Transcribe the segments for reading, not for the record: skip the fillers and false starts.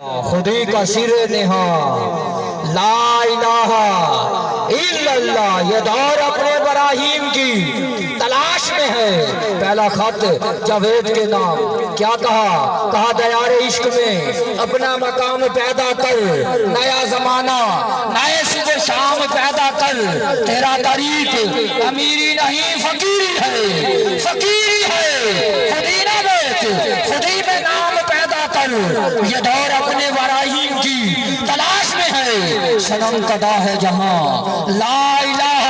خودی کا سر نہا لا الہ الا اللہ، یہ دور اپنے براہیم کی تلاش میں ہے۔ پہلا خط جاوید کے نام، کیا کہا دیار عشق میں اپنا مقام پیدا کر، نیا زمانہ نئے صبح شام پیدا کر، تیرا طریق امیری نہیں فقیری ہے، فقیری ہے، خودی نہ بیچ، خودی میں نام پیدا کر، یہ دور اپنے براہیم کی تلاش میں ہے۔ صنم کدا ہے جہاں لا الہ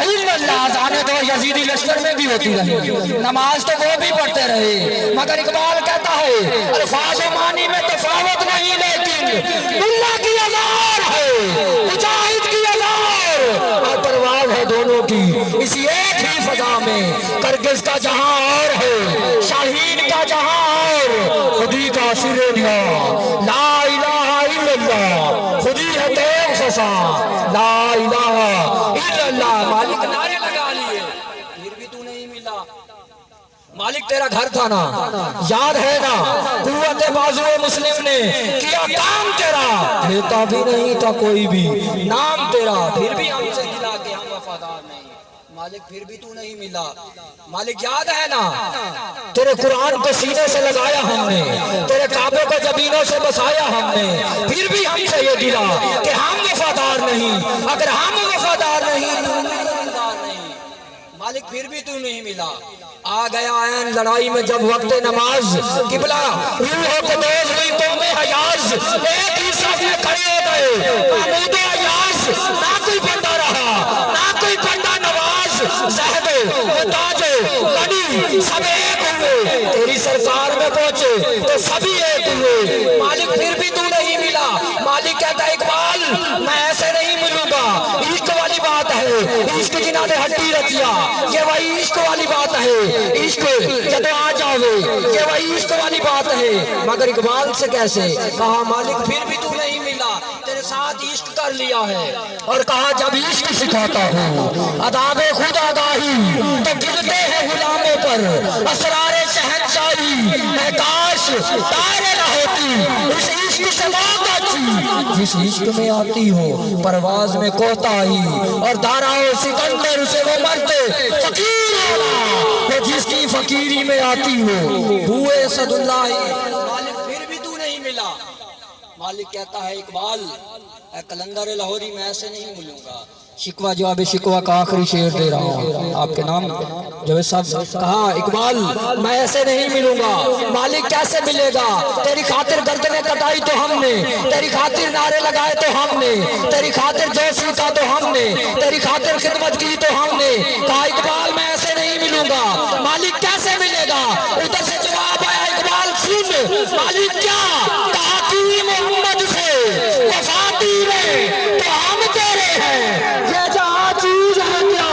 الا اللہ، اذان تو یزیدی لشکر میں بھی ہوتی رہی، نماز تو وہ بھی پڑھتے رہے، مگر اقبال کہتا ہے الفاظ و معنی میں تفاوت نہیں، لیکن اللہ کی اذان ہے، مجاہد کی اذان اور پرواز ہے دونوں کی اسی ایک ہی فضا میں۔ کرگس کا جہاں اور ہے، شاہین کا جہاں اور، خودی کا سر نہا لا الہ الا اللہ، خودی ہے تیغ فسا لا الہ الا اللہ۔ مالک نعرے لگا لیے پھر بھی تو نہیں ملا، مالک تیرا گھر تھا نا، یاد ہے نا، قوت بازو مسلم نے کیا کام تیرا، لیتا بھی نہیں تھا کوئی بھی نام تیرا، پھر بھی ہم سے گلا کہ ہم وفادار نہیں، مالک پھر بھی تو نہیں ملا۔ مالک یاد ہے نا، تیرے قرآن کو سینے سے لگایا ہم نے، تیرے کعبے کو جبینوں سے بسایا ہم نے، پھر بھی ہم سے یہ گلا کہ ہم وفادار نہیں، اگر ہم وفادار نہیں تو وفادار نہیں، مالک پھر بھی تو نہیں ملا۔ آ گیا عین لڑائی میں جب وقت نماز، قبلہ روح قدوس ہوئی قوم حجاز، ایک ہی صف میں کھڑے ہو گئے محمود و عیاض، نہ کوئی بندہ رہا نہ کوئی بندہ نواز، زہد و تاج و غنی سب ایک ہوئے، تیری سرکار میں پہنچے تو سبھی ایک ہوئے، مالک پھر بھی تو نہیں ملا۔ مالک کہتا ہے اقبال میں ایسے نہیں ملوں گا، عشق والی بات ہے، عشق جنہاں نے ہڈی رچیا، یہ وہی عشق والی بات ہے، عشق جب آ جاوے یہ وہی عشق والی بات ہے، مگر اقبال سے کیسے کہا مالک پھر بھی تو نہیں ملا، تیرے ساتھ عشق کر لیا ہے، اور کہا جب عشق سکھاتا ہوں اداب خود آگاہی تو گرتے ہیں غلاموں پر اسرار شہنشاہی، اے کاش دائرے نہ ہوتی اس عشق سے موت آتی، جس عشق میں آتی ہو پرواز میں کوتاہی، اور داراؤ سکندر اسے وہ مرتے فقیر والا جس کی فقیری میں آتی ہو بوئے اسد اللہ۔ مالک پھر بھی تو نہیں ملا۔ مالک کہتا ہے اقبال اے قلندر لاہوری میں ایسے نہیں ملوں گا، شکوہ جواب شکوہ کا آخری شعر دے رہا ہوں آپ کے نام جاوید صاحب، کہا اقبال میں ایسے نہیں ملوں گا، مالک کیسے ملے گا، تیری خاطر گردنیں کٹائی تو ہم نے، تیری خاطر نعرے لگائے تو ہم نے، تیری خاطر جو سیکھا تو ہم نے، تیری خاطر خدمت کی تو ہم نے، کہا اقبال میں ایسے نہیں ملوں گا، مالک کیسے ملے گا، ادھر سے جواب آیا اقبال سن، مالک کیا کہا کہ محمد سے وفاتی میں تو ہم تیرے ہیں، یہ جہاں چیز ہے کیا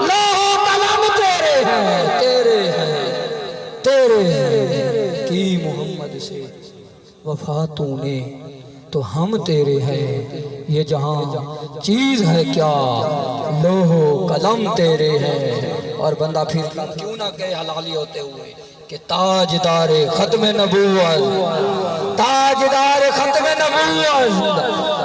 لوح و قلم تیرے ہیں، تیرے ہیں، تیرے ہیں، کی محمد سے وفا تو نے تو ہم تیرے ہیں، یہ جہاں چیز ہے کیا لوح و قلم تیرے ہیں۔ اور بندہ پھر کیوں نہ کہے حلالی ہوتے ہوئے کہ تاجدار ختم نبوت، تاجدار ختم نبوت